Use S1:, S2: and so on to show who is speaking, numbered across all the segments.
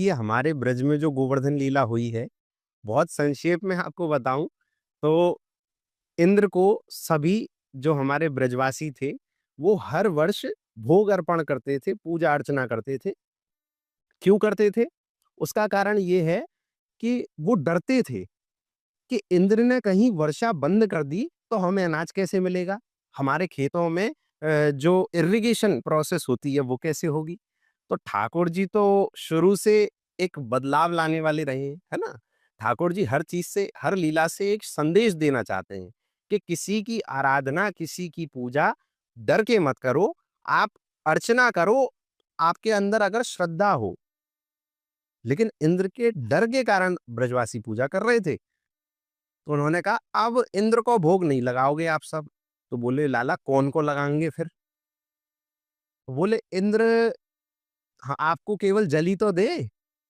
S1: देखिए, हमारे ब्रज में जो गोवर्धन लीला हुई है, बहुत संक्षेप में आपको बताऊँ तो इंद्र को सभी जो हमारे ब्रजवासी थे, वो हर वर्ष भोग अर्पण करते थे, पूजा-अर्चना करते थे। क्यों करते थे? उसका कारण ये है कि वो डरते थे कि इंद्र ने कहीं वर्षा बंद कर दी, तो हमें अनाज कैसे मिलेगा? हमारे खेतों में जो इरिगेशन प्रोसेस होती है, वो कैसे होगी? तो ठाकुर जी तो शुरू से एक बदलाव लाने वाले रहे हैं, है ना? ठाकुर जी हर चीज़ से, हर लीला से एक संदेश देना चाहते हैं कि किसी की आराधना, किसी की पूजा डर के मत करो, आप अर्चना करो, आपके अंदर अगर श्रद्धा हो। लेकिन इंद्र के डर के कारण ब्रजवासी पूजा कर रहे थे। तो उन्होंने कहा, "अब इंद्र को भोग नहीं लगाओगे आप सब।" तो बोले, "लाला कौन को लगाएँगे फिर?" तो बोले, "इंद्र हाँ, आपको केवल जल ही तो दे।"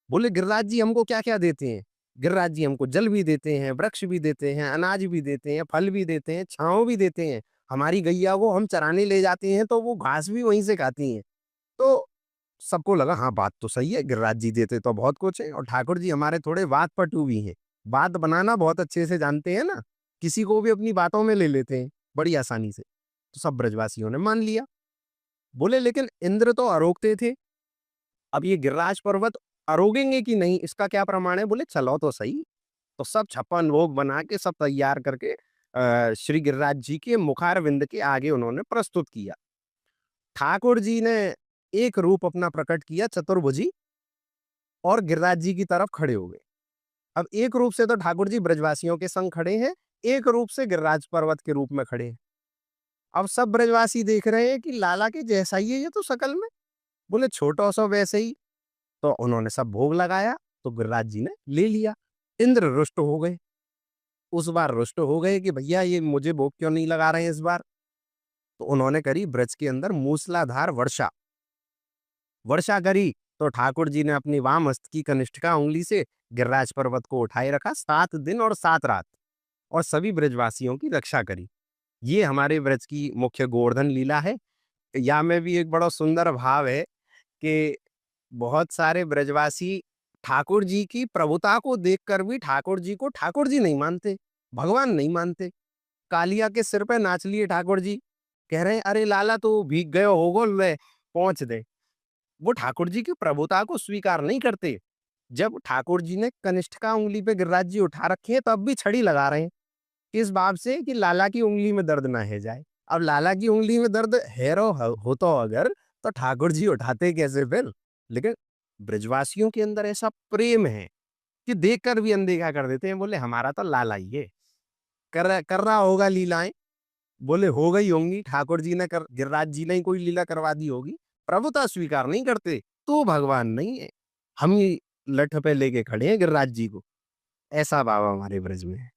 S1: बोले, "गिरिराज जी हमको क्या-क्या देते हैं?" गिरिराज जी हमको जल भी देते हैं, वृक्ष भी देते हैं, अनाज भी देते हैं, फल भी देते हैं, छाँव भी देते हैं। हमारी गैया को हम चराने ले जाते हैं तो वो घास भी वहीं से खाती हैं। तो सबको लगा हाँ, बात तो सही है, गिरिराज जी देते तो बहुत कुछ है और ठाकुर जी हमारे थोड़े वाकपटु भी हैं। बात बनाना बहुत अच्छे से जानते हैं ना, किसी को भी अपनी बातों में ले लेते हैं, बड़ी आसानी से। तो सब ब्रजवासियों ने मान लिया। बोले लेकिन इंद्र तो आरोगते थे, अब ये गिरिराज पर्वत आरोगेंगे कि नहीं इसका क्या प्रमाण है? बोले चलो तो सही। तो सब 56 भोग बना के सब तैयार करके श्री गिरिराज जी के मुखारविंद के आगे उन्होंने प्रस्तुत किया। ठाकुर जी ने एक रूप अपना प्रकट किया चतुर्भुजी और गिरिराज जी की तरफ खड़े हो गए। अब एक रूप से तो ठाकुर जी ब्रजवासियों के संग खड़े हैं, एक रूप से गिरिराज पर्वत के रूप में खड़े हैं। अब सब ब्रजवासी देख रहे हैं कि लाला के जैसा ही है ये तो शकल में। बोले छोटा-सा वैसे ही। तो उन्होंने सब भोग लगाया, तो गिरिराज जी ने ले लिया। इंद्र रुष्ट हो गए। उस बार रुष्ट हो गए कि भैया ये मुझे भोग क्यों नहीं लगा रहे हैं इस बार? तो उन्होंने करी ब्रज के अंदर मूसलाधार वर्षा। वर्षा करी तो ठाकुर जी ने अपनी वाम हस्त की कनिष्ठिका उंगली से गिरिराज पर्वत को उठाए रखा 7 दिन और 7 रात और सभी ब्रजवासियों की रक्षा करी। ये हमारे ब्रज की मुख्य गोवर्धन लीला है। या में भी एक बड़ा सुंदर भाव है कि बहुत सारे ब्रजवासी ठाकुर जी की प्रभुता को देखकर भी ठाकुर जी को ठाकुर जी नहीं मानते, भगवान नहीं मानते। कालिया के सिर पे नाच लिए ठाकुर जी। कह रहे हैं, "अरे लाला तू भीग गयो होगो ले, पहुँच दे।" वो ठाकुर जी की प्रभुता को स्वीकार नहीं करते। जब ठाकुर जी ने कनिष्ठिका उँगली पे गिरिराज जी उठा रखे हैं, तब भी छड़ी लगा रहे हैं। इस बात से कि लाला की उँगली में दर्द ना है जाए। अब लाला की उँगली में दर्द हैरो ह हो तो अगर, तो ठाकुर जी उठाते कैसे फिर? लेकिन ब्रजवासियों के अंदर ऐसा प्रेम है कि देखकर भी अनदेखा कर देते हैं। बोले हमारा तो लाला ही है, कर रहा होगा लीलाएँ। बोले हो गई होंगी, ठाकुर जी ने कर गिरिराज जी ने ही कोई लीला करवा दी होगी। प्रभुता स्वीकार नहीं करते, तो भगवान नहीं है। हम ही लठ पे लेके खड़े हैं गिरिराज जी को। ऐसा भाव हमारे ब्रज में है।